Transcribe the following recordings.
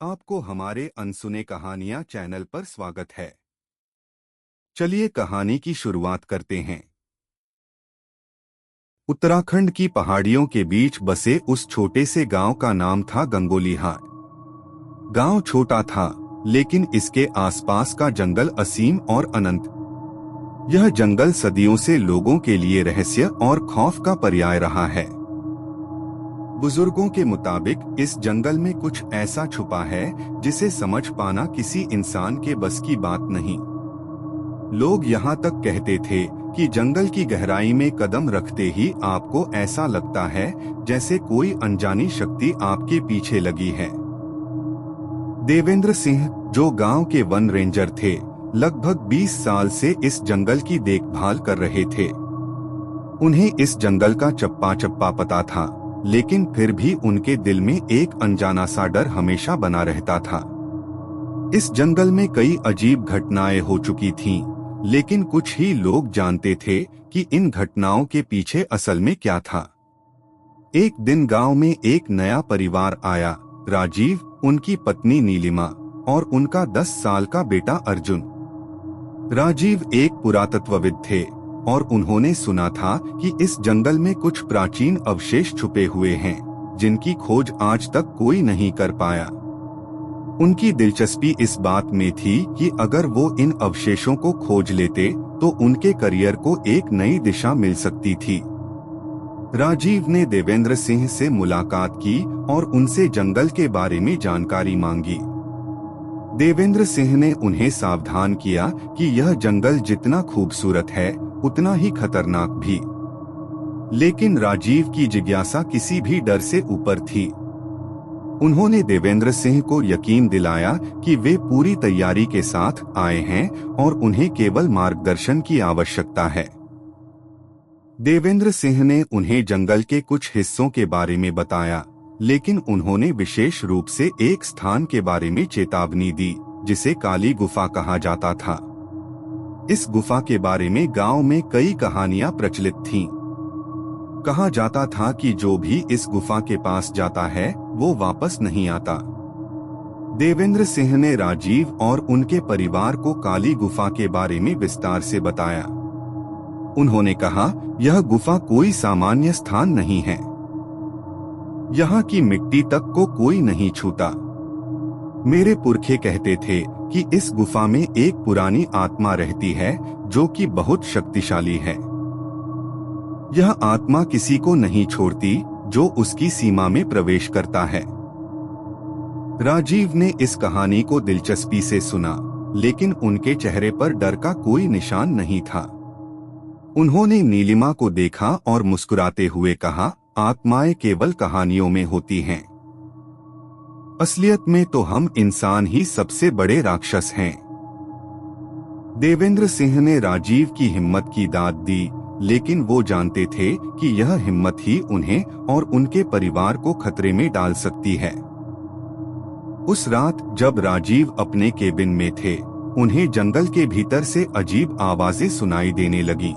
आपको हमारे अनसुने कहानियां चैनल पर स्वागत है। चलिए कहानी की शुरुआत करते हैं। उत्तराखंड की पहाड़ियों के बीच बसे उस छोटे से गांव का नाम था गंगोलीहार। गांव छोटा था, लेकिन इसके आसपास का जंगल असीम और अनंत। यह जंगल सदियों से लोगों के लिए रहस्य और खौफ का पर्याय रहा है। बुजुर्गों के मुताबिक इस जंगल में कुछ ऐसा छुपा है जिसे समझ पाना किसी इंसान के बस की बात नहीं। लोग यहाँ तक कहते थे कि जंगल की गहराई में कदम रखते ही आपको ऐसा लगता है जैसे कोई अनजानी शक्ति आपके पीछे लगी है। देवेंद्र सिंह, जो गांव के वन रेंजर थे, लगभग 20 साल से इस जंगल की देखभाल कर रहे थे। उन्हें इस जंगल का चप्पा चप्पा पता था, लेकिन फिर भी उनके दिल में एक अनजाना सा डर हमेशा बना रहता था। इस जंगल में कई अजीब घटनाएं हो चुकी थीं, लेकिन कुछ ही लोग जानते थे कि इन घटनाओं के पीछे असल में क्या था। एक दिन गांव में एक नया परिवार आया, राजीव, उनकी पत्नी नीलिमा और उनका 10 साल का बेटा अर्जुन। राजीव एक पुरातत्वविद थे और उन्होंने सुना था कि इस जंगल में कुछ प्राचीन अवशेष छुपे हुए हैं, जिनकी खोज आज तक कोई नहीं कर पाया। उनकी दिलचस्पी इस बात में थी कि अगर वो इन अवशेषों को खोज लेते तो उनके करियर को एक नई दिशा मिल सकती थी। राजीव ने देवेंद्र सिंह से मुलाकात की और उनसे जंगल के बारे में जानकारी मांगी। देवेंद्र सिंह ने उन्हें सावधान किया कि यह जंगल जितना खूबसूरत है उतना ही खतरनाक भी। लेकिन राजीव की जिज्ञासा किसी भी डर से ऊपर थी। उन्होंने देवेंद्र सिंह को यकीन दिलाया कि वे पूरी तैयारी के साथ आए हैं और उन्हें केवल मार्गदर्शन की आवश्यकता है। देवेंद्र सिंह ने उन्हें जंगल के कुछ हिस्सों के बारे में बताया, लेकिन उन्होंने विशेष रूप से एक स्थान के बारे में चेतावनी दी, जिसे काली गुफा कहा जाता था। इस गुफा के बारे में गांव में कई कहानियां प्रचलित थीं। कहा जाता था कि जो भी इस गुफा के पास जाता है वो वापस नहीं आता। देवेंद्र सिंह ने राजीव और उनके परिवार को काली गुफा के बारे में विस्तार से बताया। उन्होंने कहा, यह गुफा कोई सामान्य स्थान नहीं है। यहाँ की मिट्टी तक को कोई नहीं छूता। मेरे पुरखे कहते थे कि इस गुफा में एक पुरानी आत्मा रहती है जो कि बहुत शक्तिशाली है। यह आत्मा किसी को नहीं छोड़ती जो उसकी सीमा में प्रवेश करता है। राजीव ने इस कहानी को दिलचस्पी से सुना, लेकिन उनके चेहरे पर डर का कोई निशान नहीं था। उन्होंने नीलिमा को देखा और मुस्कुराते हुए कहा, आत्माएं केवल कहानियों में होती हैं। असलियत में तो हम इंसान ही सबसे बड़े राक्षस हैं। देवेंद्र सिंह ने राजीव की हिम्मत की दाद दी, लेकिन वो जानते थे कि यह हिम्मत ही उन्हें और उनके परिवार को खतरे में डाल सकती है। उस रात जब राजीव अपने केबिन में थे, उन्हें जंगल के भीतर से अजीब आवाजें सुनाई देने लगी।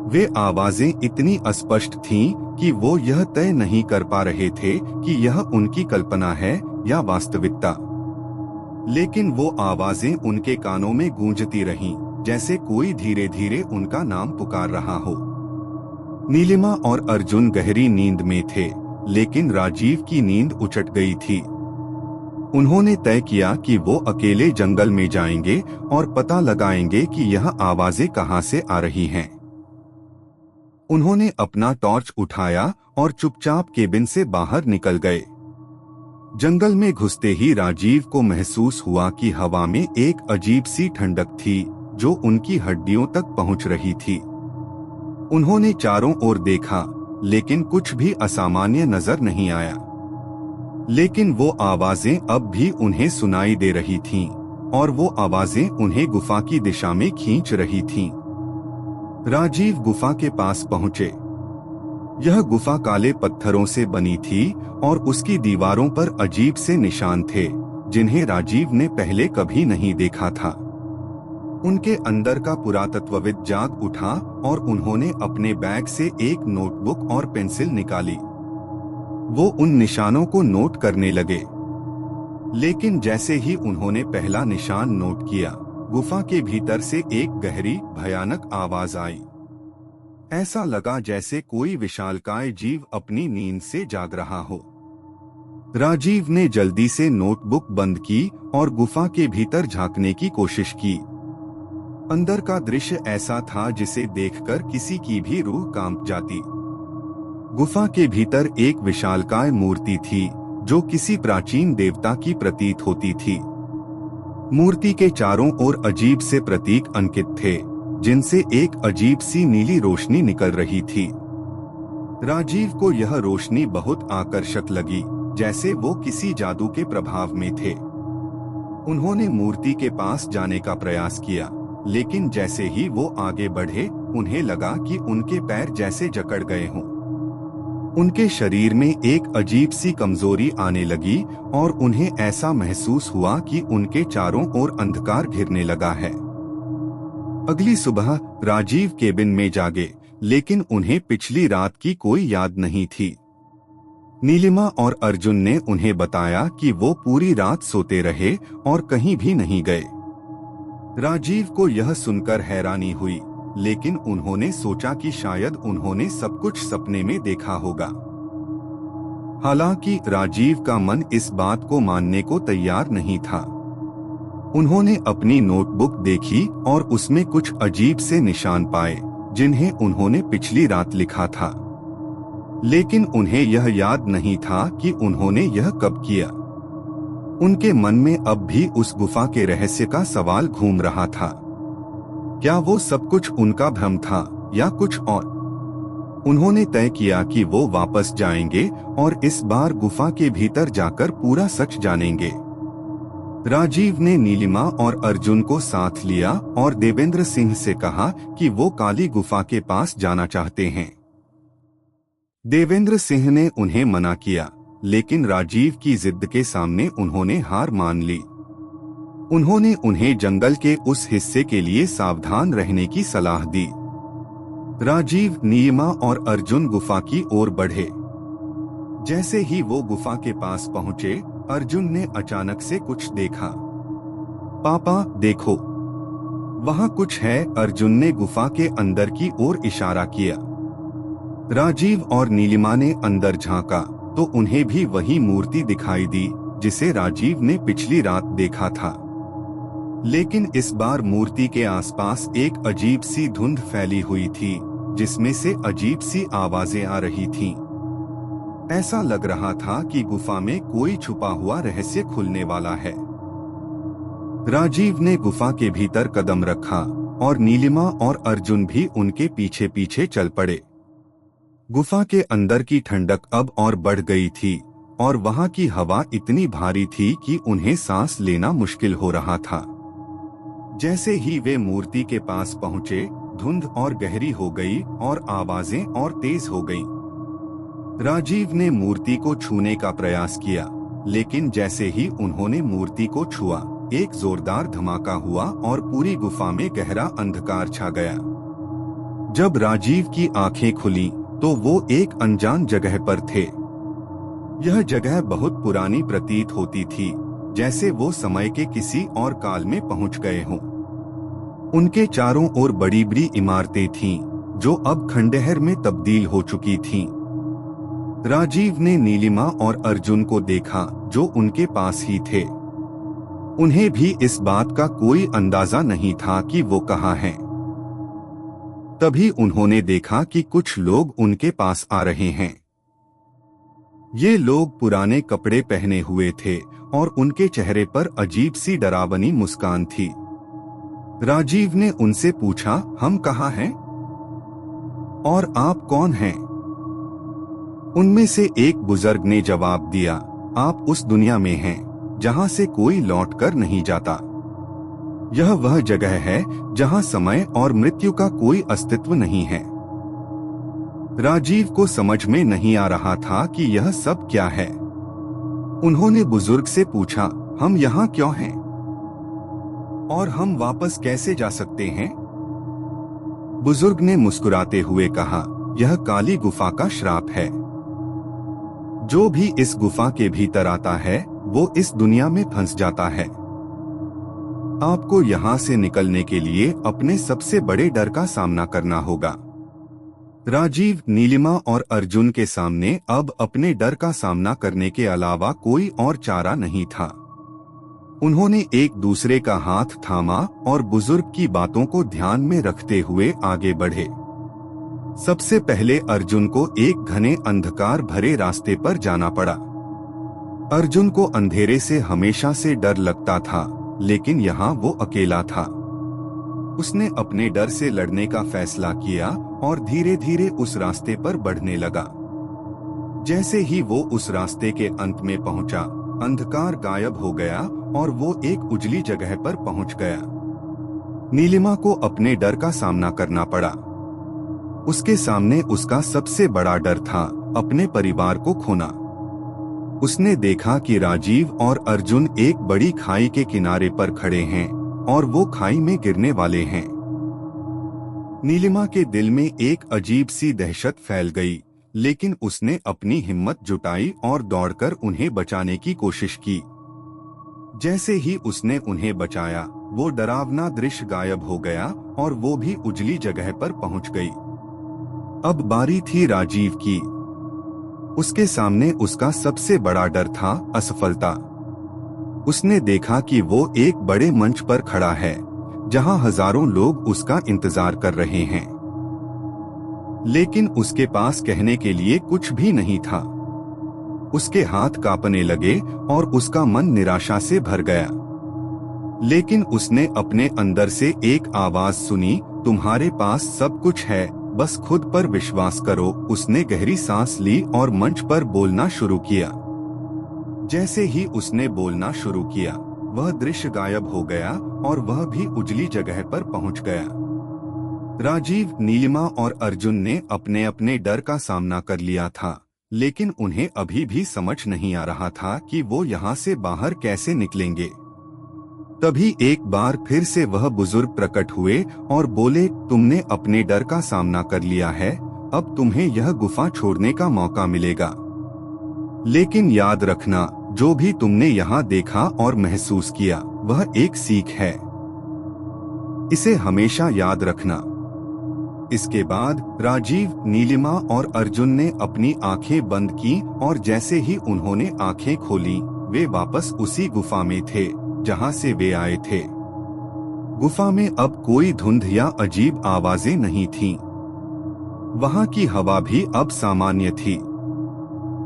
वे आवाजें इतनी अस्पष्ट थीं कि वो यह तय नहीं कर पा रहे थे कि यह उनकी कल्पना है या वास्तविकता। लेकिन वो आवाजें उनके कानों में गूंजती रहीं, जैसे कोई धीरे धीरे उनका नाम पुकार रहा हो। नीलिमा और अर्जुन गहरी नींद में थे, लेकिन राजीव की नींद उचट गई थी। उन्होंने तय किया कि वो अकेले जंगल में जाएंगे और पता लगाएंगे कि यह आवाजें कहां से आ रही हैं। उन्होंने अपना टॉर्च उठाया और चुपचाप केबिन से बाहर निकल गए। जंगल में घुसते ही राजीव को महसूस हुआ कि हवा में एक अजीब सी ठंडक थी जो उनकी हड्डियों तक पहुंच रही थी। उन्होंने चारों ओर देखा, लेकिन कुछ भी असामान्य नजर नहीं आया। लेकिन वो आवाजें अब भी उन्हें सुनाई दे रही थीं, और वो आवाजें उन्हें गुफा की दिशा में खींच रही थीं। राजीव गुफा के पास पहुंचे। यह गुफा काले पत्थरों से बनी थी और उसकी दीवारों पर अजीब से निशान थे, जिन्हें राजीव ने पहले कभी नहीं देखा था। उनके अंदर का पुरातत्वविद जाग उठा और उन्होंने अपने बैग से एक नोटबुक और पेंसिल निकाली। वो उन निशानों को नोट करने लगे। लेकिन जैसे ही उन्होंने पहला निशान नोट किया, गुफा के भीतर से एक गहरी भयानक आवाज आई। ऐसा लगा जैसे कोई विशालकाय जीव अपनी नींद से जाग रहा हो। राजीव ने जल्दी से नोटबुक बंद की और गुफा के भीतर झांकने की कोशिश की। अंदर का दृश्य ऐसा था जिसे देखकर किसी की भी रूह कांप जाती। गुफा के भीतर एक विशालकाय मूर्ति थी जो किसी प्राचीन देवता की प्रतीत होती थी। मूर्ति के चारों ओर अजीब से प्रतीक अंकित थे, जिनसे एक अजीब सी नीली रोशनी निकल रही थी। राजीव को यह रोशनी बहुत आकर्षक लगी, जैसे वो किसी जादू के प्रभाव में थे। उन्होंने मूर्ति के पास जाने का प्रयास किया, लेकिन जैसे ही वो आगे बढ़े, उन्हें लगा कि उनके पैर जैसे जकड़ गए हों। उनके शरीर में एक अजीब सी कमजोरी आने लगी और उन्हें ऐसा महसूस हुआ कि उनके चारों ओर अंधकार घिरने लगा है। अगली सुबह राजीव केबिन में जागे, लेकिन उन्हें पिछली रात की कोई याद नहीं थी। नीलिमा और अर्जुन ने उन्हें बताया कि वो पूरी रात सोते रहे और कहीं भी नहीं गए। राजीव को यह सुनकर हैरानी हुई, लेकिन उन्होंने सोचा कि शायद उन्होंने सब कुछ सपने में देखा होगा। हालांकि राजीव का मन इस बात को मानने को तैयार नहीं था। उन्होंने अपनी नोटबुक देखी और उसमें कुछ अजीब से निशान पाए, जिन्हें उन्होंने पिछली रात लिखा था। लेकिन उन्हें यह याद नहीं था कि उन्होंने यह कब किया। उनके मन में अब भी उस गुफा के रहस्य का सवाल घूम रहा था। क्या वो सब कुछ उनका भ्रम था या कुछ और? उन्होंने तय किया कि वो वापस जाएंगे और इस बार गुफा के भीतर जाकर पूरा सच जानेंगे। राजीव ने नीलिमा और अर्जुन को साथ लिया और देवेंद्र सिंह से कहा कि वो काली गुफा के पास जाना चाहते हैं। देवेंद्र सिंह ने उन्हें मना किया, लेकिन राजीव की जिद के सामने उन्होंने हार मान ली। उन्होंने उन्हें जंगल के उस हिस्से के लिए सावधान रहने की सलाह दी। राजीव, नीलिमा और अर्जुन गुफा की ओर बढ़े। जैसे ही वो गुफा के पास पहुंचे, अर्जुन ने अचानक से कुछ देखा। पापा देखो, वहां कुछ है। अर्जुन ने गुफा के अंदर की ओर इशारा किया। राजीव और नीलिमा ने अंदर झांका तो उन्हें भी वही मूर्ति दिखाई दी जिसे राजीव ने पिछली रात देखा था। लेकिन इस बार मूर्ति के आसपास एक अजीब सी धुंध फैली हुई थी, जिसमें से अजीब सी आवाजें आ रही थीं। ऐसा लग रहा था कि गुफा में कोई छुपा हुआ रहस्य खुलने वाला है। राजीव ने गुफा के भीतर कदम रखा और नीलिमा और अर्जुन भी उनके पीछे पीछे चल पड़े। गुफा के अंदर की ठंडक अब और बढ़ गई थी और वहां की हवा इतनी भारी थी कि उन्हें सांस लेना मुश्किल हो रहा था। जैसे ही वे मूर्ति के पास पहुंचे, धुंध और गहरी हो गई और आवाजें और तेज हो गईं। राजीव ने मूर्ति को छूने का प्रयास किया, लेकिन जैसे ही उन्होंने मूर्ति को छुआ, एक जोरदार धमाका हुआ और पूरी गुफा में गहरा अंधकार छा गया। जब राजीव की आंखें खुली तो वो एक अनजान जगह पर थे। यह जगह बहुत पुरानी प्रतीत होती थी, जैसे वो समय के किसी और काल में पहुंच गए हों। उनके चारों ओर बड़ी बड़ी इमारतें थीं, जो अब खंडहर में तब्दील हो चुकी थीं। राजीव ने नीलिमा और अर्जुन को देखा, जो उनके पास ही थे। उन्हें भी इस बात का कोई अंदाजा नहीं था कि वो कहाँ हैं। तभी उन्होंने देखा कि कुछ लोग उनके पास आ रहे हैं। ये लोग पुराने कपड़े पहने हुए थे और उनके चेहरे पर अजीब सी डरावनी मुस्कान थी। राजीव ने उनसे पूछा, हम कहाँ हैं और आप कौन हैं? उनमें से एक बुजुर्ग ने जवाब दिया, आप उस दुनिया में हैं जहां से कोई लौटकर नहीं जाता। यह वह जगह है जहां समय और मृत्यु का कोई अस्तित्व नहीं है। राजीव को समझ में नहीं आ रहा था कि यह सब क्या है। उन्होंने बुजुर्ग से पूछा, हम यहाँ क्यों हैं और हम वापस कैसे जा सकते हैं? बुजुर्ग ने मुस्कुराते हुए कहा, यह काली गुफा का श्राप है। जो भी इस गुफा के भीतर आता है, वो इस दुनिया में फंस जाता है। आपको यहाँ से निकलने के लिए अपने सबसे बड़े डर का सामना करना होगा। राजीव, नीलिमा और अर्जुन के सामने अब अपने डर का सामना करने के अलावा कोई और चारा नहीं था। उन्होंने एक दूसरे का हाथ थामा और बुजुर्ग की बातों को ध्यान में रखते हुए आगे बढ़े। सबसे पहले अर्जुन को एक घने अंधकार भरे रास्ते पर जाना पड़ा। अर्जुन को अंधेरे से हमेशा से डर लगता था, लेकिन यहाँ वो अकेला था। उसने अपने डर से लड़ने का फैसला किया और धीरे धीरे उस रास्ते पर बढ़ने लगा। जैसे ही वो उस रास्ते के अंत में पहुंचा, अंधकार गायब हो गया और वो एक उजली जगह पर पहुंच गया। नीलिमा को अपने डर का सामना करना पड़ा। उसके सामने उसका सबसे बड़ा डर था अपने परिवार को खोना। उसने देखा कि राजीव और अर्जुन एक बड़ी खाई के किनारे पर खड़े हैं और वो खाई में गिरने वाले हैं। नीलिमा के दिल में एक अजीब सी दहशत फैल गई, लेकिन उसने अपनी हिम्मत जुटाई और दौड़कर उन्हें बचाने की कोशिश की। जैसे ही उसने उन्हें बचाया, वो डरावना दृश्य गायब हो गया और वो भी उजली जगह पर पहुंच गई। अब बारी थी राजीव की। उसके सामने उसका सबसे बड़ा डर था असफलता। उसने देखा कि वो एक बड़े मंच पर खड़ा है, जहां हजारों लोग उसका इंतजार कर रहे हैं, लेकिन उसके पास कहने के लिए कुछ भी नहीं था। उसके हाथ कांपने लगे और उसका मन निराशा से भर गया। लेकिन उसने अपने अंदर से एक आवाज सुनी, तुम्हारे पास सब कुछ है, बस खुद पर विश्वास करो। उसने गहरी सांस ली और मंच पर बोलना शुरू किया। जैसे ही उसने बोलना शुरू किया, वह दृश्य गायब हो गया और वह भी उजली जगह पर पहुंच गया। राजीव, नीलिमा और अर्जुन ने अपने अपने डर का सामना कर लिया था, लेकिन उन्हें अभी भी समझ नहीं आ रहा था कि वो यहाँ से बाहर कैसे निकलेंगे। तभी एक बार फिर से वह बुजुर्ग प्रकट हुए और बोले, तुमने अपने डर का सामना कर लिया है, अब तुम्हें यह गुफा छोड़ने का मौका मिलेगा। लेकिन याद रखना, जो भी तुमने यहाँ देखा और महसूस किया, वह एक सीख है। इसे हमेशा याद रखना। इसके बाद राजीव, नीलिमा और अर्जुन ने अपनी आंखें बंद की और जैसे ही उन्होंने आंखें खोली, वे वापस उसी गुफा में थे जहां से वे आए थे। गुफा में अब कोई धुंध या अजीब आवाजें नहीं थीं। वहां की हवा भी अब सामान्य थी।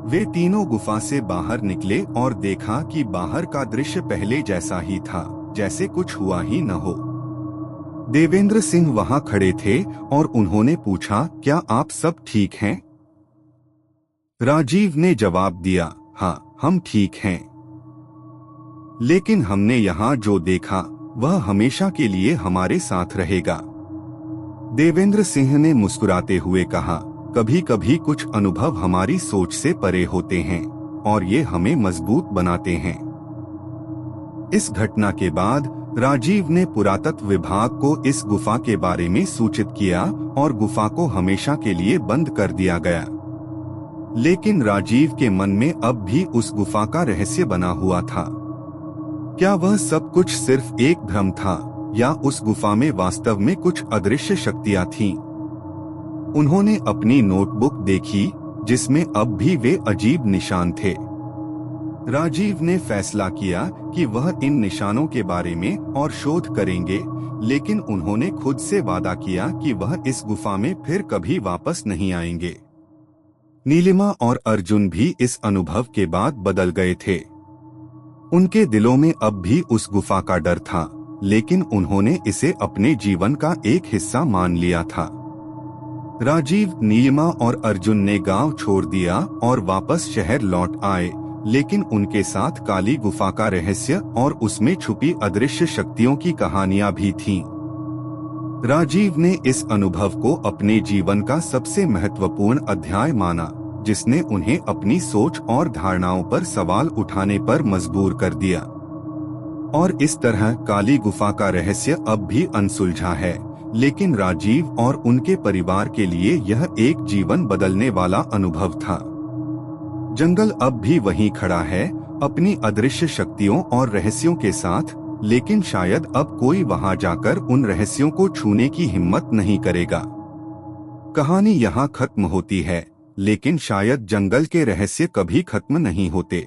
वे तीनों गुफा से बाहर निकले और देखा कि बाहर का दृश्य पहले जैसा ही था, जैसे कुछ हुआ ही न हो। देवेंद्र सिंह वहां खड़े थे और उन्होंने पूछा, क्या आप सब ठीक हैं? राजीव ने जवाब दिया, हाँ, हम ठीक हैं। लेकिन हमने यहाँ जो देखा, वह हमेशा के लिए हमारे साथ रहेगा। देवेंद्र सिंह ने मुस्कुराते हुए कहा, कभी कभी कुछ अनुभव हमारी सोच से परे होते हैं और ये हमें मजबूत बनाते हैं। इस घटना के बाद राजीव ने पुरातत्व विभाग को इस गुफा के बारे में सूचित किया और गुफा को हमेशा के लिए बंद कर दिया गया। लेकिन राजीव के मन में अब भी उस गुफा का रहस्य बना हुआ था। क्या वह सब कुछ सिर्फ एक भ्रम था या उस गुफा में वास्तव में कुछ अदृश्य शक्तियां थीं? उन्होंने अपनी नोटबुक देखी, जिसमें अब भी वे अजीब निशान थे। राजीव ने फैसला किया कि वह इन निशानों के बारे में और शोध करेंगे, लेकिन उन्होंने खुद से वादा किया कि वह इस गुफा में फिर कभी वापस नहीं आएंगे। नीलिमा और अर्जुन भी इस अनुभव के बाद बदल गए थे। उनके दिलों में अब भी उस गुफा का डर था, लेकिन उन्होंने इसे अपने जीवन का एक हिस्सा मान लिया था। राजीव, नीलिमा और अर्जुन ने गांव छोड़ दिया और वापस शहर लौट आए, लेकिन उनके साथ काली गुफा का रहस्य और उसमें छुपी अदृश्य शक्तियों की कहानियां भी थीं। राजीव ने इस अनुभव को अपने जीवन का सबसे महत्वपूर्ण अध्याय माना, जिसने उन्हें अपनी सोच और धारणाओं पर सवाल उठाने पर मजबूर कर दिया। और इस तरह काली गुफा का रहस्य अब भी अनसुलझा है, लेकिन राजीव और उनके परिवार के लिए यह एक जीवन बदलने वाला अनुभव था। जंगल अब भी वहीं खड़ा है, अपनी अदृश्य शक्तियों और रहस्यों के साथ, लेकिन शायद अब कोई वहां जाकर उन रहस्यों को छूने की हिम्मत नहीं करेगा। कहानी यहाँ खत्म होती है, लेकिन शायद जंगल के रहस्य कभी खत्म नहीं होते।